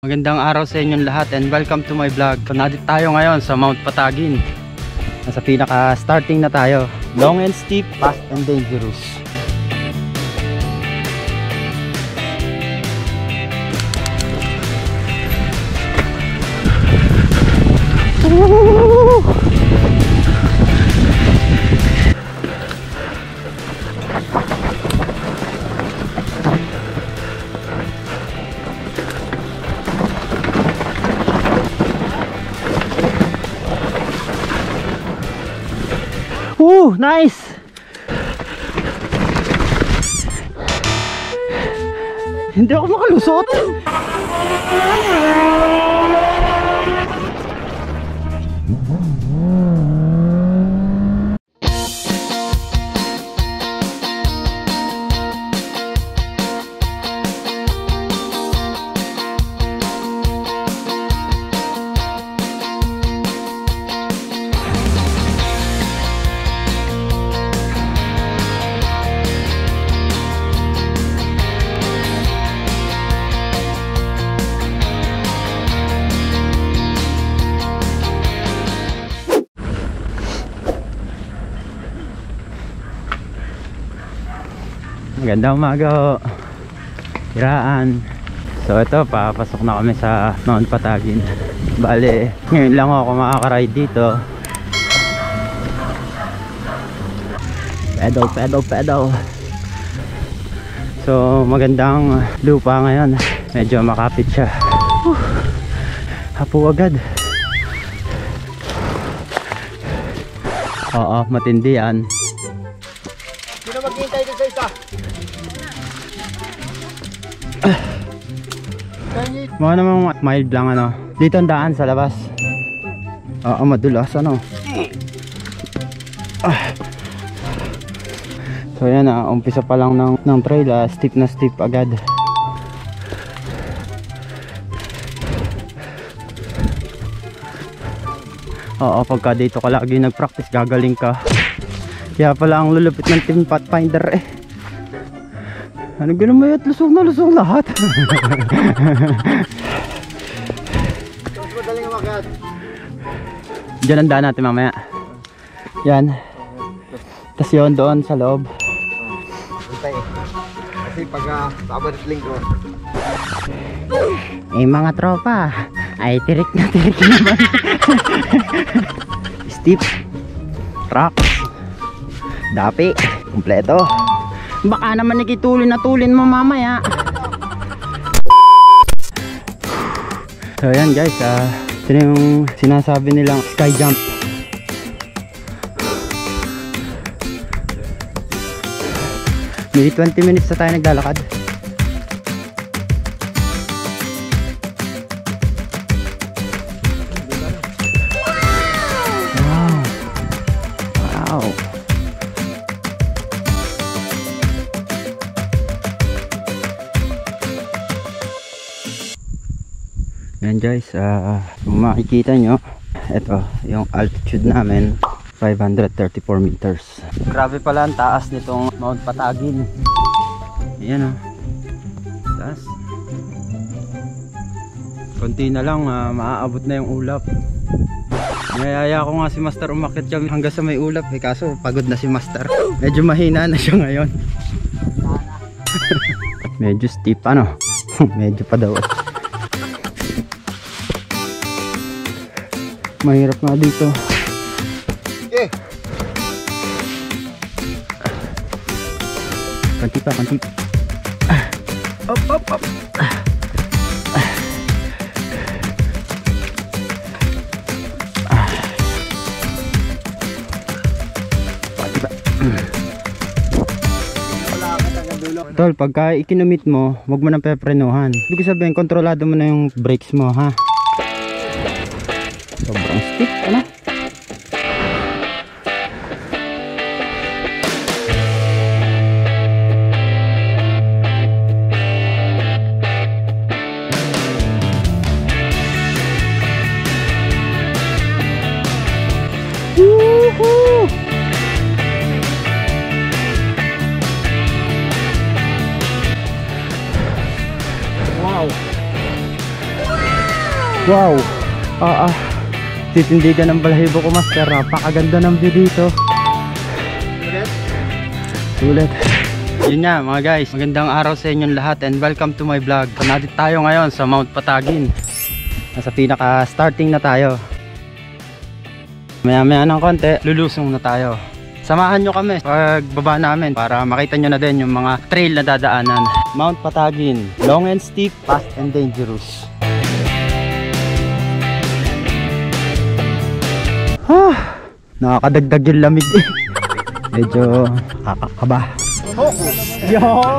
Magandang araw sa inyong lahat and welcome to my vlog. So, nandito tayo ngayon sa Mount Patagin. Nasa pinaka starting na tayo. Long and steep, fast and dangerous. Nice! Hindi ako makalusot. Magandang umaga ho. Hiraan. So ito, papasok na kami sa Mount Patagin. Bale, ngayon lang ako makaka-ride dito. Pedal. So magandang lupa ngayon. Medyo makapit siya. Hapo agad. Oo, matindi yan. Sino maghihintay dito sa isa? Mga namang mild lang ano. Dito ang daan sa labas. Oo, madulas ano. So yan umpisa pa lang ng trail steep na steep agad. Oo, pagka dito ka lagi nag-practice gagaling ka. Kaya pala ang lulupit ng Team Pathfinder eh. Ano gano'n mo yun? Lusog na lusog lahat. Mas madaling umakyat. Diyan ang daan natin mamaya. Yan. Tapos yun doon sa loob. Hintay. Kasi pag Sabado at Linggo. Mga tropa ay tirik na naman. Steep rocks, dapi, kumpleto. Baka naman nakitulin na tulin mo mamaya. So yan guys, ito yung sinasabi nilang sky jump. Maybe 20 minutes na tayo naglalakad. Wow. Yan guys, kung makikita nyo, ito yung altitude namin, 534 meters. Grabe pala ang taas nitong Mount Patagin. Ayan taas. Konti na lang, maaabot na yung ulap. Nayaya ko nga si Master umakyat dyan hanggang sa may ulap kaso pagod na si Master. Medyo mahina na siya ngayon. Medyo steep ano. Medyo pa daw. Mahirap nga dito. Okay. Kanti pa. Up. Tol, pagka ikinumit mo, wag mo nang peprenuhan. Ibig sabihin, kontrolado mo na yung brakes mo, ha? Sobrang stiff, ano? Woohoo! Wow! Wow. Titindigan ng balahibo ko, master. Napakaganda ng view dito. Sulit. Yun nga mga guys, magandang araw sa inyong lahat and welcome to my vlog. Nandito tayo ngayon sa Mount Patagin. Nasa pinaka starting na tayo. Maya maya ng konti, lulusong na tayo. Samahan nyo kami pagbaba namin para makita nyo na din yung mga trail na dadaanan. Mount Patagin, long and steep, fast and dangerous. Nakakadagdag yung lamig eh. Medyo kakakaba.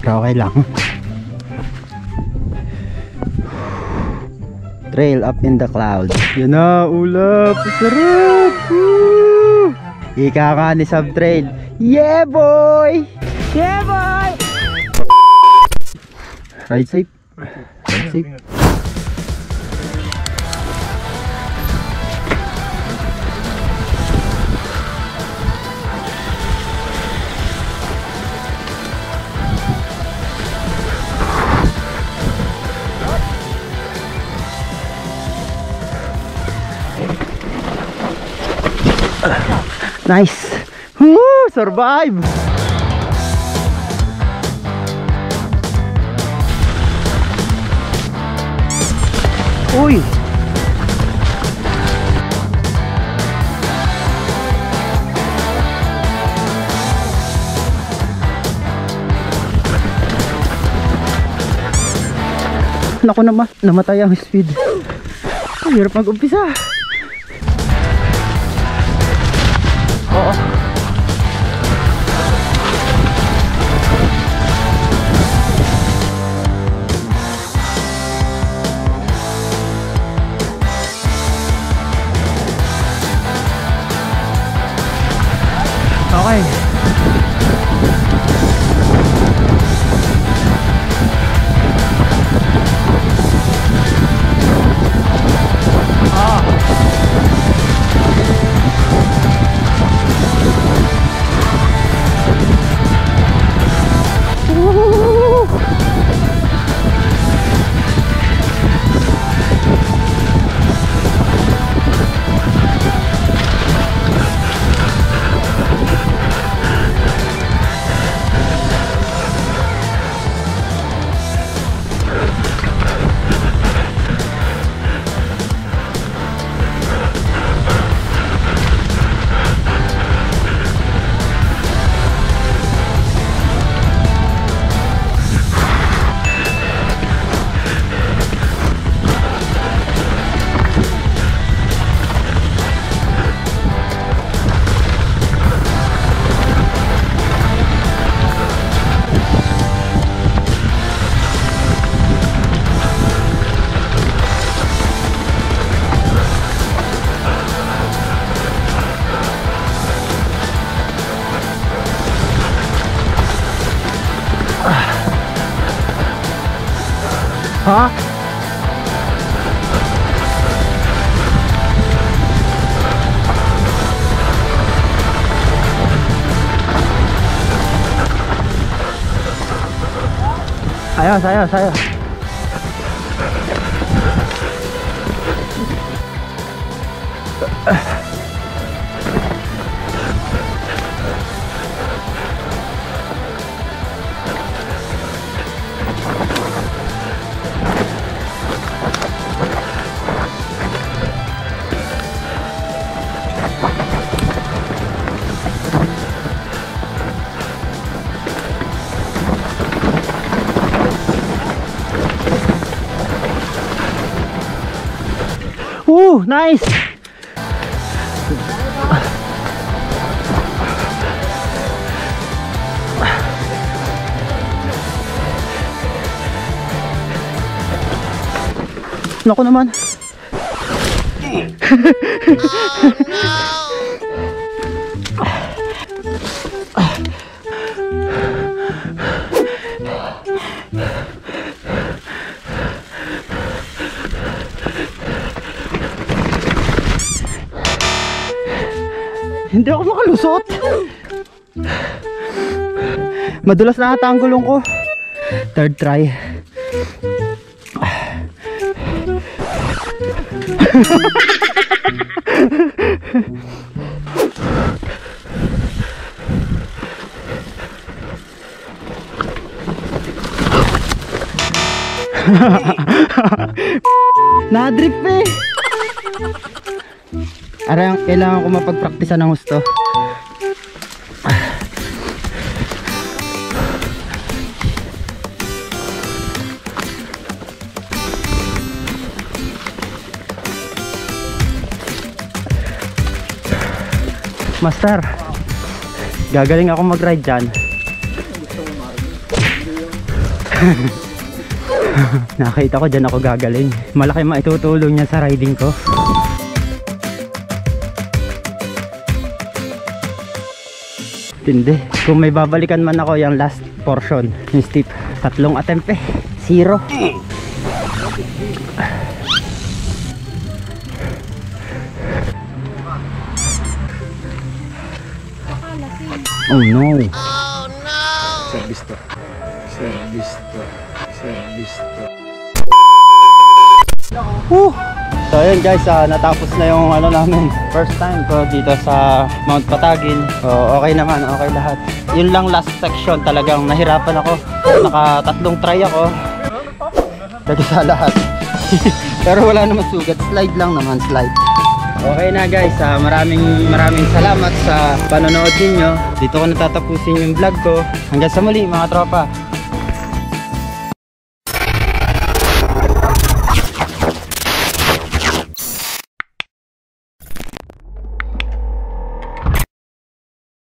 Okay lang. Trail up in the clouds. Yan na, ulap. Sarap. Ika ka ni Subtrail. Yeah boy. Yeah boy. Ride safe. Ride safe. Nice. Woo, survive. Uy. Naku naman, namatay ang speed. Ang hirap mag-umpisa. Oo. Okay. Ha? Ayos. Nice. Naku naman. Hindi ako makalusot. Madulas na ata ang gulong ko. Third try. Nadrip eh. Arang kailangan ko mapagpraktisan ng gusto. Master, gagaling ako mag-ride dyan. Nakita ko dyan ako gagaling. Malaki maitutulong niya sa riding ko. Tindi. Kung may babalikan man ako yung last portion, yung steep, 3 attempt eh. 0. Oh no. Service to. Service to. Service to. So ayun guys, natapos na yung ano namin. First time ko dito sa Mount Patagin. So okay naman, okay lahat. Yun lang last section, talagang nahirapan ako. Naka 3 try ako. Lagi sa lahat. Pero wala naman sugat, slide lang naman, slide. Okay na guys, maraming salamat sa panonood ninyo. Dito ko natatapusin yung vlog ko. Hanggang sa muli mga tropa.